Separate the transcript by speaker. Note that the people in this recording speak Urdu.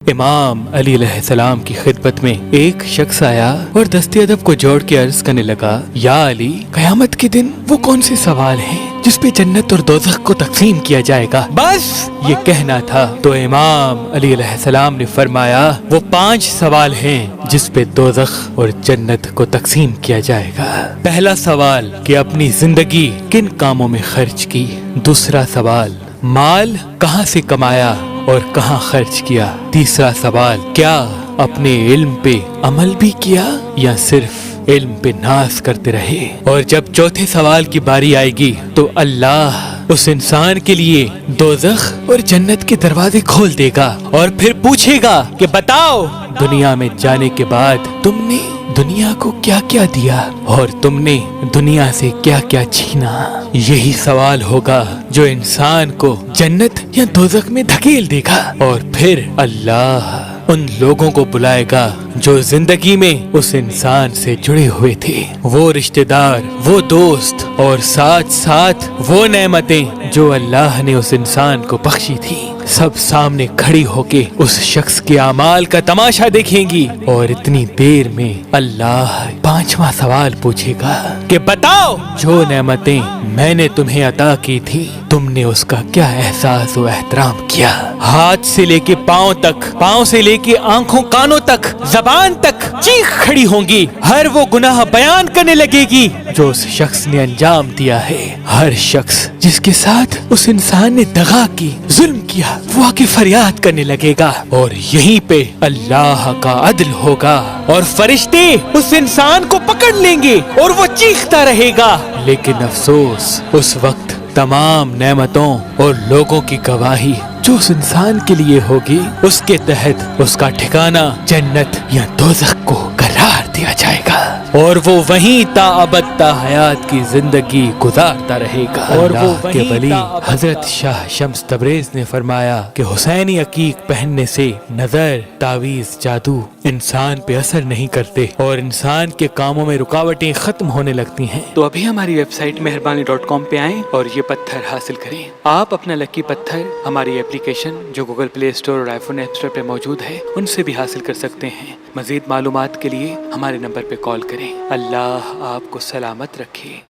Speaker 1: امام علی علیہ السلام کی خدمت میں ایک شخص آیا اور دست ادب کو جوڑ کے عرض کرنے لگا، یا علی، قیامت کے دن وہ کون سے سوال ہیں جس پہ جنت اور دوزخ کو تقسیم کیا جائے گا؟ بس یہ کہنا تھا تو امام علی علیہ السلام نے فرمایا، وہ 5 سوال ہیں جس پہ دوزخ اور جنت کو تقسیم کیا جائے گا۔ پہلا سوال کہ اپنی زندگی کن کاموں میں خرچ کی۔ دوسرا سوال، مال کہاں سے کمایا اور کہاں خرچ کیا۔ تیسرا سوال، کیا اپنے علم پہ عمل بھی کیا یا صرف علم پہ ناز کرتے رہے۔ اور جب چوتھے سوال کی باری آئے گی تو اللہ اس انسان کے لیے دوزخ اور جنت کے دروازے کھول دے گا اور پھر پوچھے گا کہ بتاؤ، دنیا میں جانے کے بعد تم نے دنیا کو کیا کیا دیا اور تم نے دنیا سے کیا کیا چھینا۔ یہی سوال ہوگا جو انسان کو جنت یا دوزخ میں دھکیل دے گا، اور پھر اللہ ان لوگوں کو بلائے گا جو زندگی میں اس انسان سے جڑے ہوئے تھے، وہ رشتہ دار، وہ دوست، اور ساتھ ساتھ وہ نعمتیں جو اللہ نے اس انسان کو بخشی تھی، سب سامنے کھڑی ہو کے اس شخص کے اعمال کا تماشا دیکھیں گی۔ اور اتنی دیر میں اللہ 5واں سوال پوچھے گا کہ بتاؤ، جو نعمتیں میں نے تمہیں عطا کی تھی تم نے اس کا کیا احساس و احترام کیا۔ ہاتھ سے لے کے پاؤں تک، پاؤں سے لے کے آنکھوں کانوں تک، زبان تک چیخ کھڑی ہوں گی، ہر وہ گناہ بیان کرنے لگے گی جو اس شخص نے انجام دیا ہے۔ ہر شخص جس کے ساتھ اس انسان نے دغا کی، ظلم کیا، وہ آ کے فریاد کرنے لگے گا، اور یہیں پہ اللہ کا عدل ہوگا اور فرشتے اس انسان کو پکڑ لیں گے اور وہ چیختا رہے گا۔ لیکن افسوس، اس وقت تمام نعمتوں اور لوگوں کی گواہی جو اس انسان کے لیے ہوگی، اس کے تحت اس کا ٹھکانہ جنت یا دوزخ کو قرار دیا جائے گا، اور وہ وہیں تا ابد تا حیات کی زندگی گزارتا رہے گا۔ اور وہ کے ولی حضرت شاہ شمس تبریز نے فرمایا کہ حسینی عقیق پہننے سے نظر، تعویذ، جادو انسان پہ اثر نہیں کرتے اور انسان کے کاموں میں رکاوٹیں ختم ہونے لگتی ہیں۔ تو ابھی ہماری ویب سائٹ مہربانی.com پہ آئیں اور یہ پتھر حاصل کریں۔ آپ اپنا لکی پتھر ہماری اپلیکیشن جو گوگل پلے اسٹور اور آئی فون ایپ اسٹور پہ موجود ہے ان سے بھی حاصل کر سکتے ہیں۔ مزید معلومات کے لیے ہمارے نمبر پہ کال کریں۔ اللہ آپ کو سلامت رکھے۔